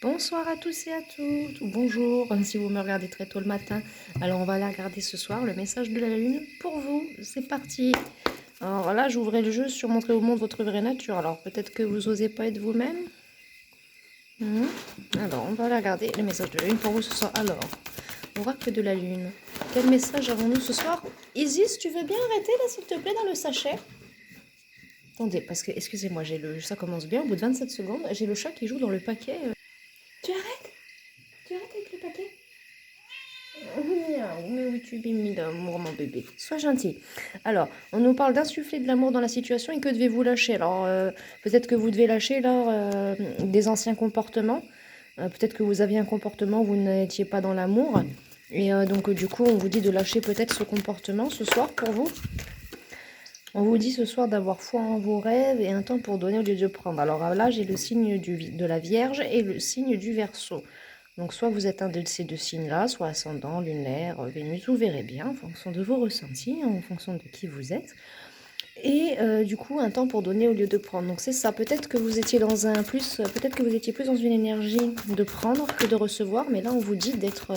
Bonsoir à tous et à toutes, ou bonjour si vous me regardez très tôt le matin. Alors on va la regarder ce soir, le message de la lune pour vous, c'est parti. Alors là j'ouvrais le jeu sur montrer au monde votre vraie nature, alors peut-être que vous osez pas être vous-même. Alors on va la regarder, le message de la lune pour vous ce soir. Alors, oracle de la lune, quel message avons-nous ce soir? Isis, tu veux bien arrêter là s'il te plaît dans le sachet? Attendez, parce que, excusez-moi, ça commence bien, au bout de 27 secondes, j'ai le chat qui joue dans le paquet. Tu arrêtes? Tu arrêtes avec le paquet? Miaou, mais oui, tu es mis d'amour, mon bébé. Sois gentil. Alors, on nous parle d'insuffler de l'amour dans la situation et que devez-vous lâcher? Alors, peut-être que vous devez lâcher là, des anciens comportements. Peut-être que vous aviez un comportement où vous n'étiez pas dans l'amour. Et donc, du coup, on vous dit de lâcher peut-être ce comportement ce soir pour vous. On vous dit ce soir d'avoir foi en vos rêves et un temps pour donner au lieu de prendre. Alors là, j'ai le signe de la Vierge et le signe du Verseau. Donc soit vous êtes un de ces deux signes-là, soit ascendant, lunaire, Vénus, vous verrez bien en fonction de vos ressentis, en fonction de qui vous êtes. Et du coup, un temps pour donner au lieu de prendre. Donc c'est ça, peut-être que vous étiez peut-être que vous étiez plus dans une énergie de prendre que de recevoir, mais là on vous dit d'être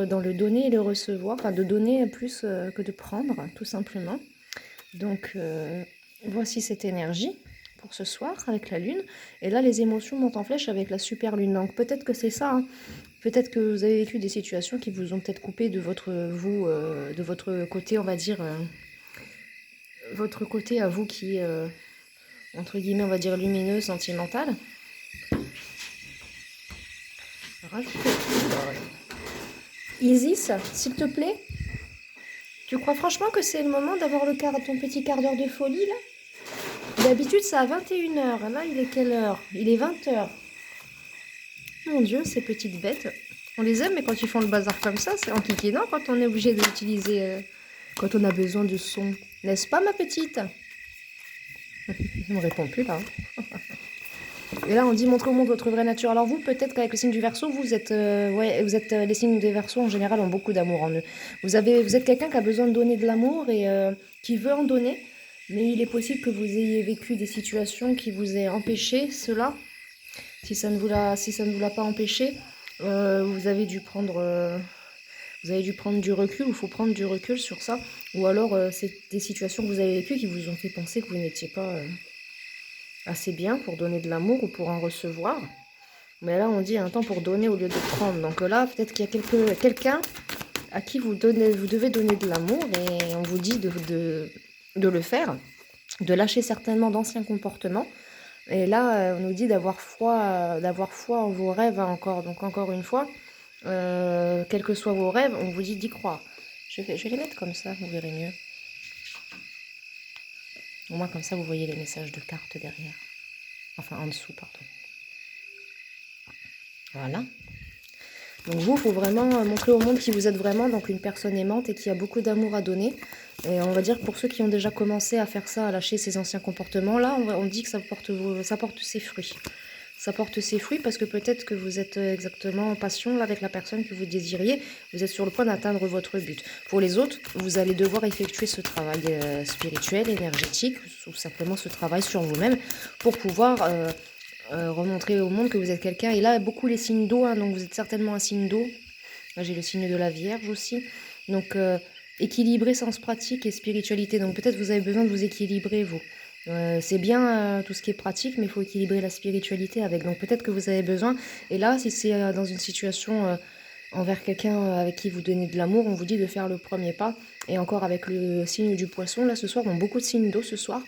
dans le donner et le recevoir, enfin de donner plus que de prendre, tout simplement. Donc voici cette énergie pour ce soir avec la lune. Et là, les émotions montent en flèche avec la super lune. Donc peut-être que c'est ça. Hein. Peut-être que vous avez vécu des situations qui vous ont peut-être coupé de votre de votre côté, on va dire, votre côté à vous qui est, entre guillemets, on va dire lumineux, sentimental. Rajoutez. Isis, s'il te plaît, tu crois franchement que c'est le moment d'avoir ton petit quart d'heure de folie là? D'habitude, c'est à 21h. Là, il est quelle heure? Il est 20h. Mon Dieu, ces petites bêtes. On les aime, mais quand ils font le bazar comme ça, c'est enquiquinant quand on est obligé d'utiliser, quand on a besoin de son. N'est-ce pas, ma petite? Je ne me réponds plus, là. Et là, on dit montrez au monde votre vraie nature. Alors vous, peut-être qu'avec le signe du Verseau, vous êtes, les signes des Verseaux en général ont beaucoup d'amour en eux. Vous êtes quelqu'un qui a besoin de donner de l'amour et qui veut en donner, mais il est possible que vous ayez vécu des situations qui vous aient empêché cela. Si ça ne vous l'a pas empêché, vous avez dû prendre du recul, ou il faut prendre du recul sur ça. Ou alors, c'est des situations que vous avez vécues qui vous ont fait penser que vous n'étiez pas assez bien pour donner de l'amour ou pour en recevoir. Mais là, on dit un temps pour donner au lieu de prendre. Donc là, peut-être qu'il y a quelqu'un à qui vous devez donner de l'amour et on vous dit de le faire, de lâcher certainement d'anciens comportements. Et là, on nous dit d'avoir foi en vos rêves hein, encore. Donc encore une fois, quels que soient vos rêves, on vous dit d'y croire. Je vais les mettre comme ça, vous verrez mieux. Au moins comme ça, vous voyez les messages de cartes derrière. Enfin, en dessous, pardon. Voilà. Donc vous, il faut vraiment montrer au monde qui vous êtes vraiment, donc une personne aimante et qui a beaucoup d'amour à donner. Et on va dire pour ceux qui ont déjà commencé à faire ça, à lâcher ces anciens comportements, là, on dit que ça porte ses fruits. Ça porte ses fruits parce que peut-être que vous êtes exactement en passion là, avec la personne que vous désiriez. Vous êtes sur le point d'atteindre votre but. Pour les autres, vous allez devoir effectuer ce travail spirituel, énergétique, ou simplement ce travail sur vous-même pour pouvoir remontrer au monde que vous êtes quelqu'un. Et là, beaucoup les signes d'eau, hein, donc vous êtes certainement un signe d'eau. Là, j'ai le signe de la Vierge aussi. Donc, équilibrer sens pratique et spiritualité. Donc, peut-être vous avez besoin de vous équilibrer, vous. C'est bien tout ce qui est pratique, mais il faut équilibrer la spiritualité avec. Donc, peut-être que vous avez besoin. Et là, si c'est dans une situation envers quelqu'un avec qui vous donnez de l'amour, on vous dit de faire le premier pas. Et encore avec le signe du poisson, là, ce soir, on a beaucoup de signes d'eau ce soir.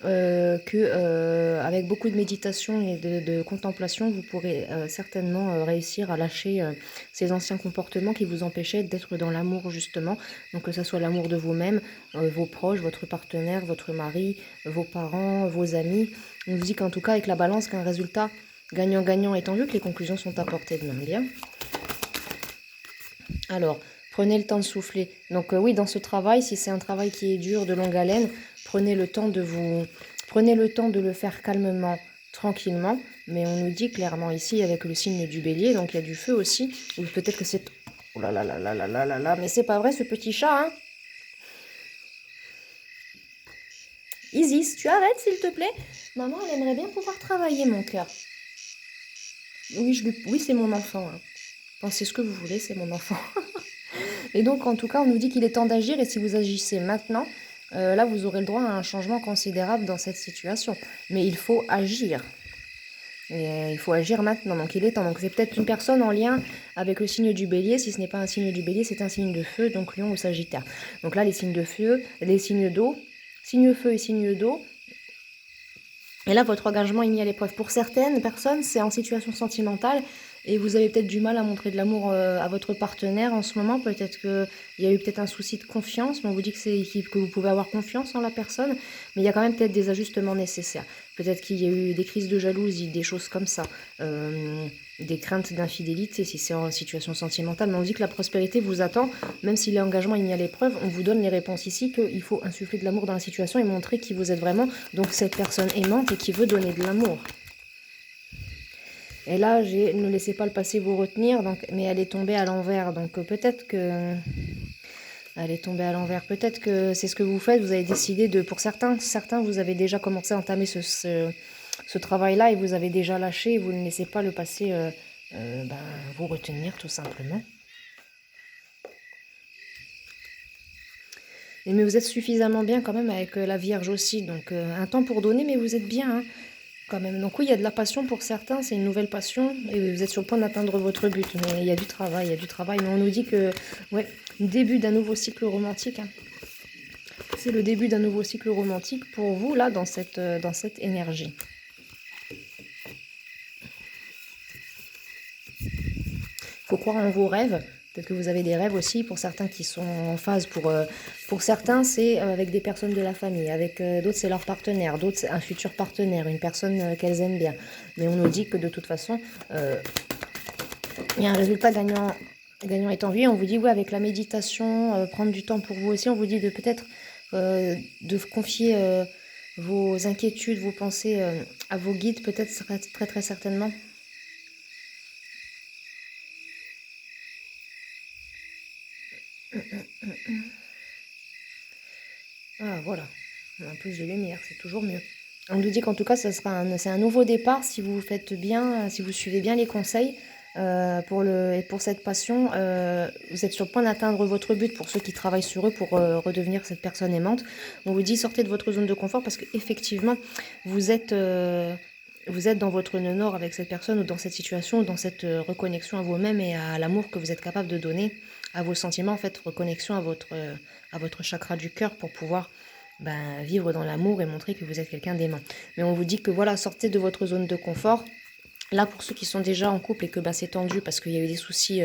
Avec beaucoup de méditation et de contemplation, vous pourrez certainement réussir à lâcher ces anciens comportements qui vous empêchaient d'être dans l'amour justement. Donc que ce soit l'amour de vous-même, vos proches, votre partenaire, votre mari, vos parents, vos amis. On vous dit qu'en tout cas avec la balance, qu'un résultat gagnant-gagnant étant vu que les conclusions sont à portée de main. Bien. Alors, prenez le temps de souffler. Donc oui, dans ce travail, si c'est un travail qui est dur, de longue haleine, prenez le temps de le faire calmement, tranquillement. Mais on nous dit clairement ici, avec le signe du bélier, donc il y a du feu aussi, ou peut-être que c'est... Oh là là là là là là là là, mais c'est pas vrai ce petit chat, hein? Isis, tu arrêtes s'il te plaît? Maman, elle aimerait bien pouvoir travailler, mon cœur. Oui, oui, c'est mon enfant, hein. Pensez ce que vous voulez, c'est mon enfant. Et donc, en tout cas, on nous dit qu'il est temps d'agir et si vous agissez maintenant, là, vous aurez le droit à un changement considérable dans cette situation. Mais il faut agir. Et il faut agir maintenant, donc il est temps. Donc c'est peut-être une personne en lien avec le signe du bélier. Si ce n'est pas un signe du bélier, c'est un signe de feu, donc lion ou sagittaire. Donc là, les signes de feu, les signes d'eau, signe feu et signe d'eau. Et là, votre engagement est mis à l'épreuve. Pour certaines personnes, c'est en situation sentimentale et vous avez peut-être du mal à montrer de l'amour à votre partenaire en ce moment. Peut-être qu'il y a eu peut-être un souci de confiance, mais on vous dit que vous pouvez avoir confiance en la personne, mais il y a quand même peut-être des ajustements nécessaires. Peut-être qu'il y a eu des crises de jalousie, des choses comme ça, des craintes d'infidélité si c'est en situation sentimentale. Mais on dit que la prospérité vous attend, même si l'engagement est mis à l'épreuve, on vous donne les réponses ici, qu'il faut insuffler de l'amour dans la situation et montrer qui vous êtes vraiment. Donc cette personne aimante et qui veut donner de l'amour. Et là, ne laissez pas le passé vous retenir, donc, mais elle est tombée à l'envers. Donc peut-être que... Elle est tombée à l'envers. Peut-être que c'est ce que vous faites. Vous avez décidé de... Pour certains, vous avez déjà commencé à entamer ce travail-là et vous avez déjà lâché. Et vous ne laissez pas le passé vous retenir, tout simplement. Mais vous êtes suffisamment bien quand même avec la Vierge aussi. Donc un temps pour donner, mais vous êtes bien, hein, quand même. Donc oui, il y a de la passion pour certains, c'est une nouvelle passion. Et vous êtes sur le point d'atteindre votre but. Mais il y a du travail, il y a du travail. Mais on nous dit que, ouais, début d'un nouveau cycle romantique. Hein. C'est le début d'un nouveau cycle romantique pour vous, là, dans cette énergie. Il faut croire en vos rêves. Peut-être que vous avez des rêves aussi, pour certains qui sont en phase. Pour certains, c'est avec des personnes de la famille. Avec d'autres, c'est leur partenaire. D'autres, c'est un futur partenaire, une personne qu'elles aiment bien. Mais on nous dit que de toute façon, il y a un résultat gagnant. Gagnant est en vie. On vous dit, oui, avec la méditation, prendre du temps pour vous aussi. On vous dit de peut-être de confier vos inquiétudes, vos pensées à vos guides, peut-être très très certainement. Ah, voilà. Un plus de lumière, c'est toujours mieux. On nous dit qu'en tout cas, c'est un nouveau départ si vous faites bien, si vous suivez bien les conseils. Pour cette passion, vous êtes sur le point d'atteindre votre but pour ceux qui travaillent sur eux pour redevenir cette personne aimante. On vous dit sortez de votre zone de confort parce qu'effectivement, vous êtes dans votre nœud nord avec cette personne ou dans cette situation, ou dans cette reconnexion à vous-même et à l'amour que vous êtes capable de donner, à vos sentiments, en fait, reconnexion à votre chakra du cœur pour pouvoir vivre dans l'amour et montrer que vous êtes quelqu'un d'aimant. Mais on vous dit que voilà, sortez de votre zone de confort. Là, pour ceux qui sont déjà en couple et que c'est tendu parce qu'il y a eu des soucis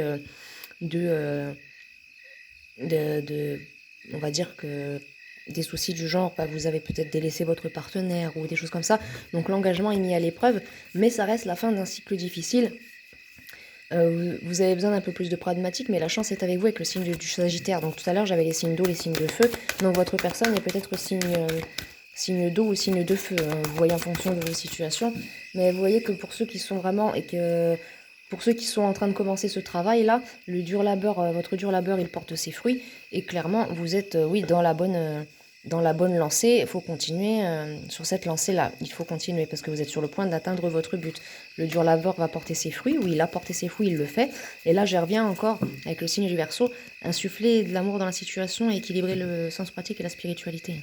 on va dire que des soucis du genre, vous avez peut-être délaissé votre partenaire ou des choses comme ça. Donc l'engagement est mis à l'épreuve, mais ça reste la fin d'un cycle difficile. Vous avez besoin d'un peu plus de pragmatique, mais la chance est avec vous avec le signe du Sagittaire. Donc tout à l'heure, j'avais les signes d'eau, les signes de feu. Donc votre personne est peut-être signe d'eau ou signe de feu. Hein, vous voyez en fonction de vos situations. Mais vous voyez que pour ceux qui sont vraiment pour ceux qui sont en train de commencer ce travail-là, le dur labeur, votre dur labeur, il porte ses fruits. Et clairement, vous êtes, oui, dans la bonne lancée. Il faut continuer sur cette lancée-là. Il faut continuer parce que vous êtes sur le point d'atteindre votre but. Le dur labeur va porter ses fruits. Oui, il a porté ses fruits, il le fait. Et là, je reviens encore avec le signe du Verseau, insuffler de l'amour dans la situation et équilibrer le sens pratique et la spiritualité.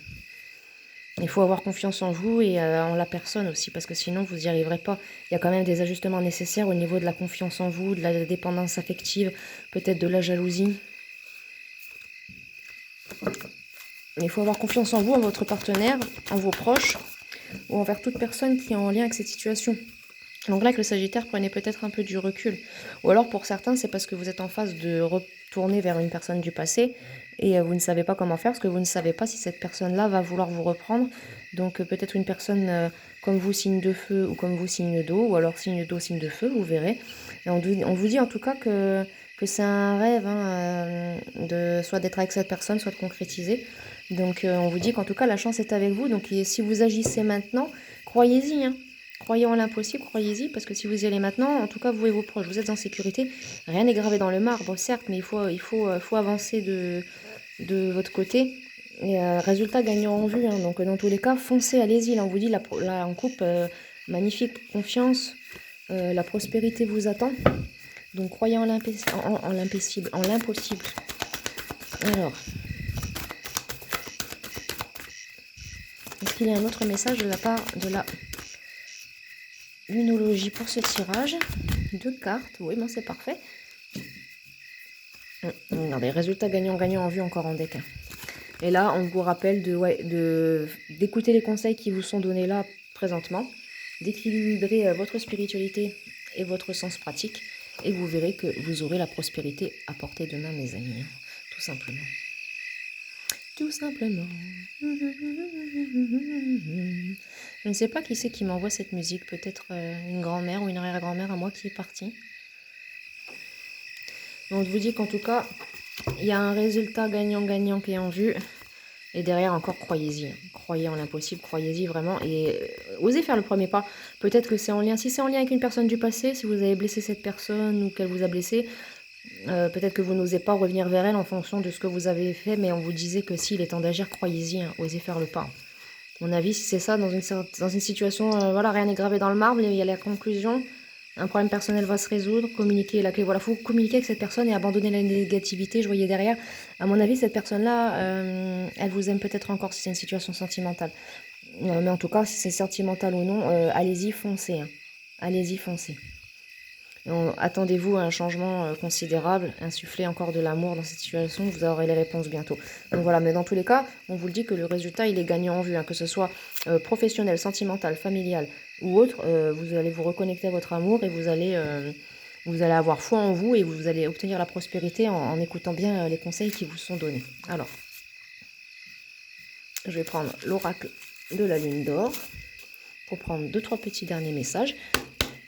Il faut avoir confiance en vous et en la personne aussi, parce que sinon vous n'y arriverez pas. Il y a quand même des ajustements nécessaires au niveau de la confiance en vous, de la dépendance affective, peut-être de la jalousie. Il faut avoir confiance en vous, en votre partenaire, en vos proches, ou envers toute personne qui est en lien avec cette situation. Donc là, avec le Sagittaire, prenez peut-être un peu du recul. Ou alors, pour certains, c'est parce que vous êtes en phase de retourner vers une personne du passé et vous ne savez pas comment faire, parce que vous ne savez pas si cette personne-là va vouloir vous reprendre. Donc peut-être une personne comme vous, signe de feu, ou comme vous, signe d'eau, ou alors signe d'eau, signe de feu, vous verrez. Et on vous dit en tout cas que c'est un rêve, hein, soit d'être avec cette personne, soit de concrétiser. Donc on vous dit qu'en tout cas, la chance est avec vous. Donc si vous agissez maintenant, croyez-y, hein. Croyez en l'impossible, croyez-y, parce que si vous y allez maintenant, en tout cas, vous et vos proches, vous êtes en sécurité. Rien n'est gravé dans le marbre, certes, mais il faut avancer de votre côté. Et résultat gagnant en vue. Hein. Donc, dans tous les cas, foncez, allez-y. Là, on vous dit, là en coupe, magnifique, confiance. La prospérité vous attend. Donc croyez en l'impossible. Alors, est-ce qu'il y a un autre message de la part de la lunologie pour ce tirage? 2 cartes, oui, bon, c'est parfait. Regardez, résultat gagnant-gagnant en vue encore en deck. Et là, on vous rappelle d'écouter les conseils qui vous sont donnés là présentement, d'équilibrer votre spiritualité et votre sens pratique, et vous verrez que vous aurez la prospérité à portée de main, mes amis, hein, tout simplement. Tout simplement. Je ne sais pas qui c'est qui m'envoie cette musique, peut-être une grand-mère ou une arrière-grand-mère à moi qui est partie. Donc je vous dis qu'en tout cas, il y a un résultat gagnant-gagnant qui est en vue. Et derrière encore, croyez-y. Croyez en l'impossible, croyez-y vraiment. Et osez faire le premier pas. Peut-être que c'est en lien. Si c'est en lien avec une personne du passé, si vous avez blessé cette personne ou qu'elle vous a blessé, peut-être que vous n'osez pas revenir vers elle en fonction de ce que vous avez fait. Mais on vous disait que s'il est temps d'agir, croyez-y. Hein, osez faire le pas. À mon avis, si c'est ça, dans une situation, voilà, rien n'est gravé dans le marbre, il y a la conclusion. Un problème personnel va se résoudre, communiquer la clé. Voilà, il faut communiquer avec cette personne et abandonner la négativité. Je voyais derrière. À mon avis, cette personne-là, elle vous aime peut-être encore si c'est une situation sentimentale. Mais en tout cas, si c'est sentimental ou non, allez-y, foncez. Hein. Allez-y, foncez. Attendez-vous à un changement considérable, insuffler encore de l'amour dans cette situation, vous aurez les réponses bientôt. Donc voilà, mais dans tous les cas, on vous le dit que le résultat, il est gagnant en vue, hein, que ce soit professionnel, sentimental, familial ou autre, vous allez vous reconnecter à votre amour et vous allez avoir foi en vous et vous allez obtenir la prospérité en écoutant bien les conseils qui vous sont donnés. Alors, je vais prendre l'oracle de la lune d'or pour prendre 2-3 petits derniers messages.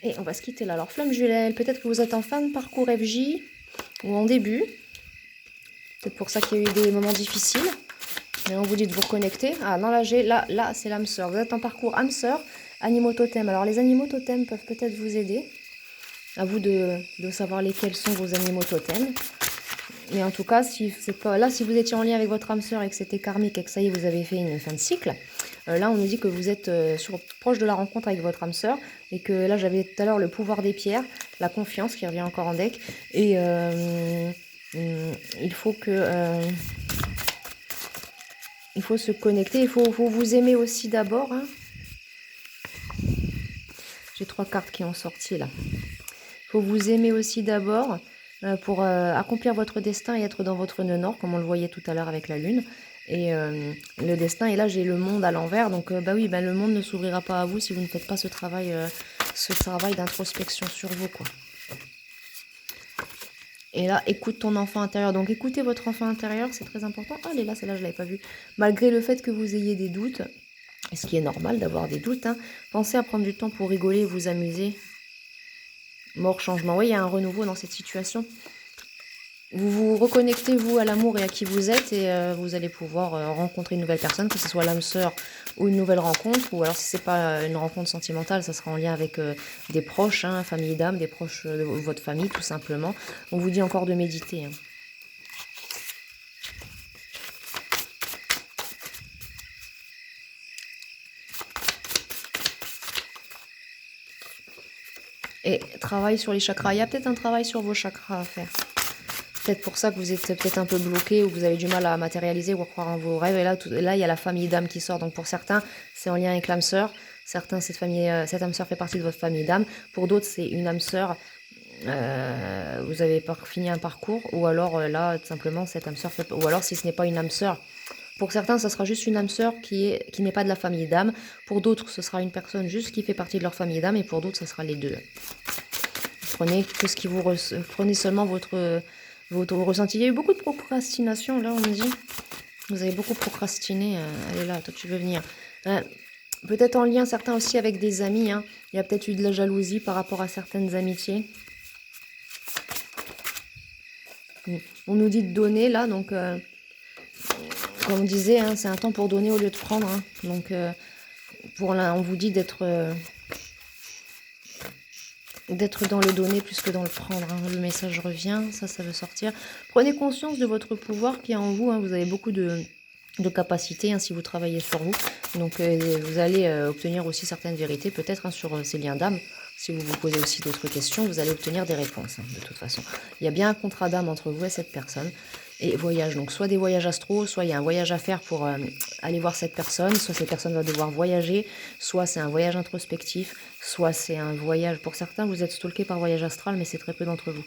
Et on va se quitter là. Alors, Flamme Jumelle, peut-être que vous êtes en fin de parcours FJ ou en début. C'est pour ça qu'il y a eu des moments difficiles. Mais on vous dit de vous reconnecter. Ah, non, là c'est l'âme sœur. Vous êtes en parcours âme sœur, animaux totems. Alors, les animaux totems peuvent peut-être vous aider. À vous de savoir lesquels sont vos animaux totems. Mais en tout cas, si vous étiez en lien avec votre âme sœur et que c'était karmique et que ça y est, vous avez fait une fin de cycle, là, on nous dit que vous êtes proche de la rencontre avec votre âme sœur et que là, j'avais tout à l'heure le pouvoir des pierres, la confiance qui revient encore en deck. Et il faut se connecter, il faut vous aimer aussi d'abord. Hein. J'ai 3 cartes qui ont sorti là. Il faut vous aimer aussi d'abord pour accomplir votre destin et être dans votre nœud nord, comme on le voyait tout à l'heure avec la lune. Et le destin, et là j'ai le monde à l'envers, donc le monde ne s'ouvrira pas à vous si vous ne faites pas ce travail d'introspection sur vous, quoi. Et là, écoute ton enfant intérieur. Donc écoutez votre enfant intérieur, c'est très important. Ah, elle est là, celle-là, je ne l'avais pas vue. Malgré le fait que vous ayez des doutes, et ce qui est normal d'avoir des doutes, hein, pensez à prendre du temps pour rigoler et vous amuser. Mort, changement. Oui, il y a un renouveau dans cette situation. Vous vous reconnectez, vous, à l'amour et à qui vous êtes, et vous allez pouvoir rencontrer une nouvelle personne, que ce soit l'âme sœur ou une nouvelle rencontre, ou alors si c'est pas une rencontre sentimentale, ça sera en lien avec des proches, hein, famille d'âme, des proches de votre famille, tout simplement. On vous dit encore de méditer. Hein. Et travail sur les chakras. Il y a peut-être un travail sur vos chakras à faire. Peut-être pour ça que vous êtes peut-être un peu bloqué ou que vous avez du mal à matérialiser ou à croire en vos rêves. Et là, il y a la famille d'âme qui sort. Donc pour certains, c'est en lien avec l'âme sœur. Certains, cette âme sœur fait partie de votre famille d'âme. Pour d'autres, c'est une âme sœur. Vous avez fini un parcours. Ou alors là, tout simplement, cette âme sœur fait... Ou alors si ce n'est pas une âme sœur. Pour certains, ça sera juste une âme sœur qui n'est pas de la famille d'âme. Pour d'autres, ce sera une personne juste qui fait partie de leur famille d'âme. Et pour d'autres, ce sera les deux. Prenez que ce qui vous... Prenez seulement votre ressenti. Il y a eu beaucoup de procrastination, là, on me dit. Vous avez beaucoup procrastiné. Elle est là, toi, tu veux venir. Peut-être en lien, certains aussi, avec des amis. Hein. Il y a peut-être eu de la jalousie par rapport à certaines amitiés. On nous dit de donner, là, donc... comme on disait, hein, c'est un temps pour donner au lieu de prendre. Hein. Donc, on vous dit d'être dans le donner plus que dans le prendre. Hein. Le message revient, ça veut sortir. Prenez conscience de votre pouvoir qui est en vous. Hein. Vous avez beaucoup de capacités hein, si vous travaillez sur vous. Donc, vous allez obtenir aussi certaines vérités, peut-être hein, sur ces liens d'âme. Si vous vous posez aussi d'autres questions, vous allez obtenir des réponses, hein, de toute façon. Il y a bien un contrat d'âme entre vous et cette personne. Et voyage, donc soit des voyages astro, soit il y a un voyage à faire pour aller voir cette personne, soit cette personne va devoir voyager, soit c'est un voyage introspectif, soit c'est un voyage, pour certains vous êtes stalké par voyage astral, mais c'est très peu d'entre vous,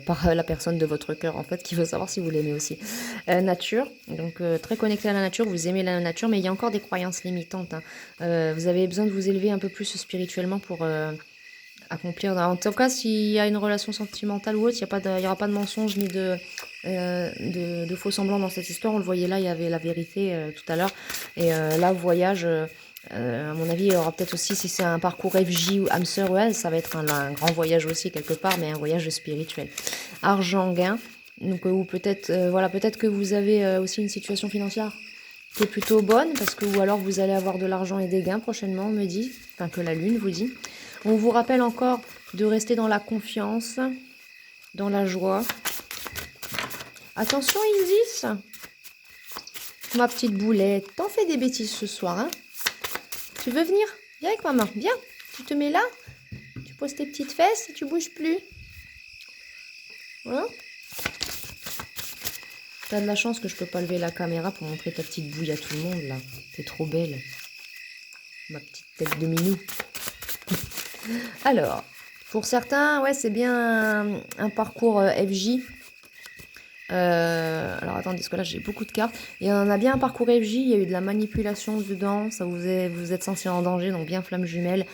par la personne de votre cœur en fait, qui veut savoir si vous l'aimez aussi. Nature, donc très connecté à la nature, vous aimez la nature, mais il y a encore des croyances limitantes, hein. Vous avez besoin de vous élever un peu plus spirituellement pour accomplir. En tout cas, s'il y a une relation sentimentale ou autre, il n'y aura pas de mensonge ni de faux semblants dans cette histoire. On le voyait là, il y avait la vérité tout à l'heure. Et là, voyage, à mon avis, il y aura peut-être aussi, si c'est un parcours FJ ou âme sœur, ouais, ça va être un grand voyage aussi quelque part, mais un voyage spirituel. Argent, gain. Donc, ou peut-être voilà, peut-être que vous avez aussi une situation financière qui est plutôt bonne, parce que ou alors vous allez avoir de l'argent et des gains prochainement, on me dit, enfin que la lune vous dit. On vous rappelle encore de rester dans la confiance, dans la joie. Attention Isis, ma petite boulette, t'en fais des bêtises ce soir, hein? Tu veux venir? Viens avec maman, viens. Tu te mets là, tu poses tes petites fesses et tu bouges plus. Hein? T'as de la chance que je peux pas lever la caméra pour montrer ta petite bouille à tout le monde là. T'es trop belle. Ma petite tête de minou. Alors, pour certains, ouais, c'est bien un parcours FJ. Alors attendez, parce que là j'ai beaucoup de cartes. Il y en a bien un parcours FJ, il y a eu de la manipulation dedans, ça vous êtes senti en danger, donc bien flamme jumelle.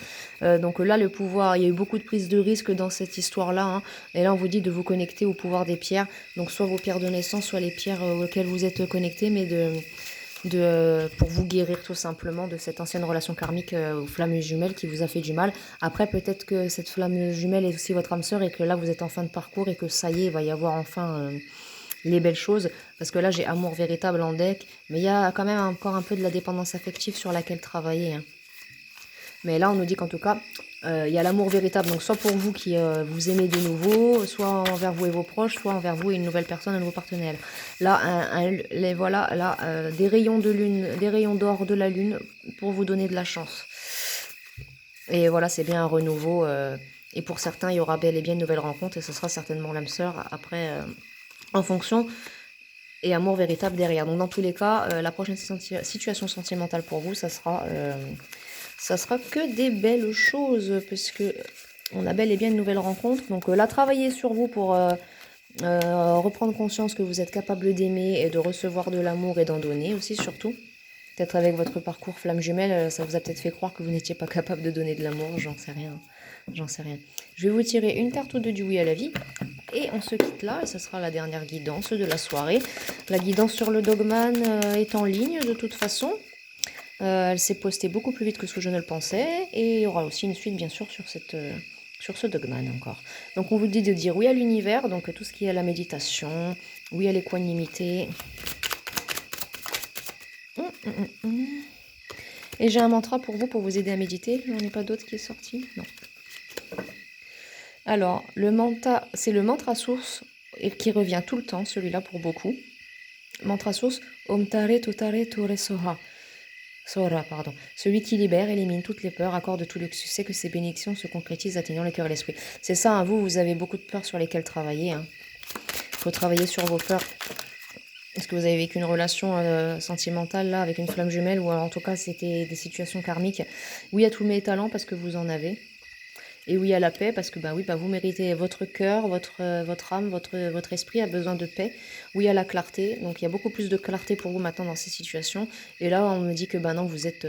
Donc là le pouvoir, il y a eu beaucoup de prise de risque dans cette histoire-là, hein. Et là on vous dit de vous connecter au pouvoir des pierres, donc soit vos pierres de naissance, soit les pierres auxquelles vous êtes connectés, mais pour vous guérir tout simplement de cette ancienne relation karmique aux flammes jumelles qui vous a fait du mal. Après peut-être que cette flamme jumelle est aussi votre âme sœur et que là vous êtes en fin de parcours et que ça y est, il va y avoir enfin les belles choses, parce que là j'ai amour véritable en deck, mais il y a quand même encore un peu de la dépendance affective sur laquelle travailler, hein. Mais là on nous dit qu'en tout cas il y a l'amour véritable, donc soit pour vous qui vous aimez de nouveau, soit envers vous et vos proches, soit envers vous et une nouvelle personne, un nouveau partenaire. Là voilà, là des rayons de lune, des rayons d'or de la lune pour vous donner de la chance. Et voilà, c'est bien un renouveau, et pour certains il y aura bel et bien une nouvelle rencontre, et ce sera certainement l'âme sœur après en fonction, et amour véritable derrière. Donc dans tous les cas, la prochaine situation sentimentale pour vous, ça sera que des belles choses, puisque on a bel et bien une nouvelle rencontre. Donc là, travaillez sur vous pour reprendre conscience que vous êtes capable d'aimer et de recevoir de l'amour et d'en donner aussi, surtout. Peut-être avec votre parcours flamme jumelle, ça vous a peut-être fait croire que vous n'étiez pas capable de donner de l'amour, j'en sais rien. J'en sais rien. Je vais vous tirer une carte ou deux du oui à la vie. Et on se quitte là, et ce sera la dernière guidance de la soirée. La guidance sur le Dogman est en ligne de toute façon. Elle s'est postée beaucoup plus vite que ce que je ne le pensais. Et il y aura aussi une suite bien sûr sur ce Dogman encore. Donc on vous dit de dire oui à l'univers, donc tout ce qui est à la méditation, oui à l'équanimité. Et j'ai un mantra pour vous, pour vous aider à méditer. Il n'y en a pas d'autre qui est sorti? Non. Alors, c'est le mantra source et qui revient tout le temps, celui-là pour beaucoup. Mantra source, Om Tare Tutare Ture Soha. Sora, pardon. Celui qui libère, élimine toutes les peurs, accorde tout le succès, que ces bénédictions se concrétisent, atteignant les cœurs et l'esprit. C'est ça, hein, vous avez beaucoup de peurs sur lesquelles travailler, hein. Faut travailler sur vos peurs. Est-ce que vous avez vécu une relation sentimentale là avec une flamme jumelle, ou en tout cas c'était des situations karmiques? Oui à tous mes talents parce que vous en avez. Et oui à la paix parce que vous méritez, votre cœur, votre âme, votre esprit a besoin de paix. Oui à la clarté, donc il y a beaucoup plus de clarté pour vous maintenant dans ces situations. Et là on me dit que non, vous êtes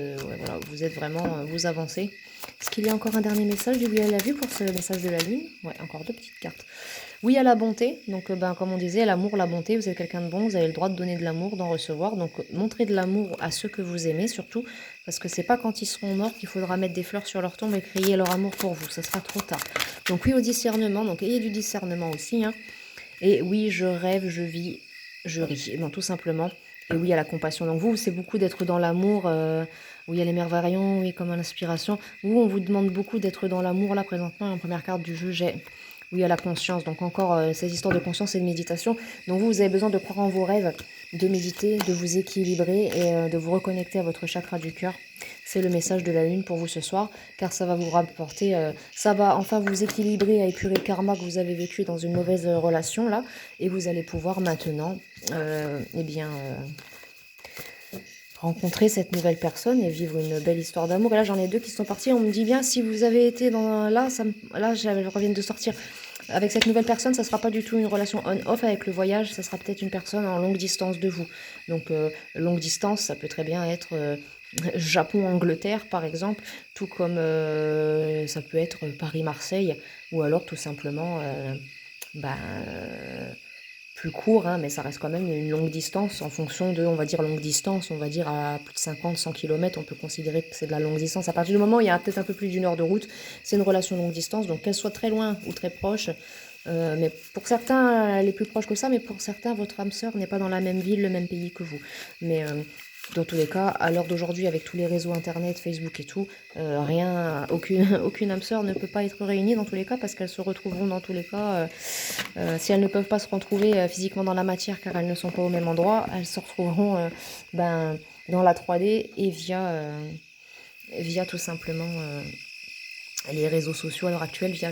vous êtes vraiment, vous avancez. Est-ce qu'il y a encore un dernier message du oui à la vue pour ce message de la lune? Ouais, encore deux petites cartes. Oui à la bonté, donc comme on disait, l'amour, la bonté, vous êtes quelqu'un de bon, vous avez le droit de donner de l'amour, d'en recevoir, donc montrez de l'amour à ceux que vous aimez surtout, parce que c'est pas quand ils seront morts qu'il faudra mettre des fleurs sur leur tombe et crier leur amour pour vous, ça sera trop tard. Donc oui au discernement, donc ayez du discernement aussi, hein. Et oui, je rêve, je vis, je ris, bon, tout simplement. Et oui à la compassion, donc vous, c'est beaucoup d'être dans l'amour, oui à l'émerveillement, oui comme à l'inspiration. Vous, on vous demande beaucoup d'être dans l'amour, là présentement, en première carte du jeu, j'ai... Oui, à la conscience. Donc encore ces histoires de conscience et de méditation. Donc vous avez besoin de croire en vos rêves, de méditer, de vous équilibrer et de vous reconnecter à votre chakra du cœur. C'est le message de la lune pour vous ce soir, car ça va vous rapporter, ça va enfin vous équilibrer et épurer le karma que vous avez vécu dans une mauvaise relation là, et vous allez pouvoir maintenant, eh bien, rencontrer cette nouvelle personne et vivre une belle histoire d'amour. Et là, j'en ai deux qui sont partis. On me dit bien, si vous avez été dans là, là, je reviens de sortir. Avec cette nouvelle personne, ça sera pas du tout une relation on-off avec le voyage, ça sera peut-être une personne en longue distance de vous. Donc, longue distance, ça peut très bien être Japon-Angleterre, par exemple, tout comme ça peut être Paris-Marseille, ou alors tout simplement, ben, plus court, hein, mais ça reste quand même une longue distance en fonction de, on va dire longue distance, on va dire à plus de 50, 100 km, on peut considérer que c'est de la longue distance. À partir du moment où il y a peut-être un peu plus d'une heure de route, c'est une relation longue distance, donc qu'elle soit très loin ou très proche. Mais pour certains, elle est plus proche que ça, mais pour certains, votre âme sœur n'est pas dans la même ville, le même pays que vous. Mais dans tous les cas, à l'heure d'aujourd'hui, avec tous les réseaux internet, Facebook et tout, aucune âme sœur ne peut pas être réunie dans tous les cas, parce qu'elles se retrouveront dans tous les cas, si elles ne peuvent pas se retrouver physiquement dans la matière car elles ne sont pas au même endroit, elles se retrouveront dans la 3D et via tout simplement les réseaux sociaux à l'heure actuelle, via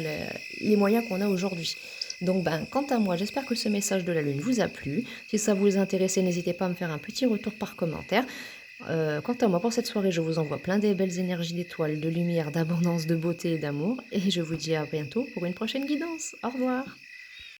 les moyens qu'on a aujourd'hui. Donc quant à moi, j'espère que ce message de la lune vous a plu. Si ça vous intéressait, n'hésitez pas à me faire un petit retour par commentaire. Quant à moi, pour cette soirée, je vous envoie plein de belles énergies d'étoiles, de lumière, d'abondance, de beauté et d'amour. Et je vous dis à bientôt pour une prochaine guidance. Au revoir.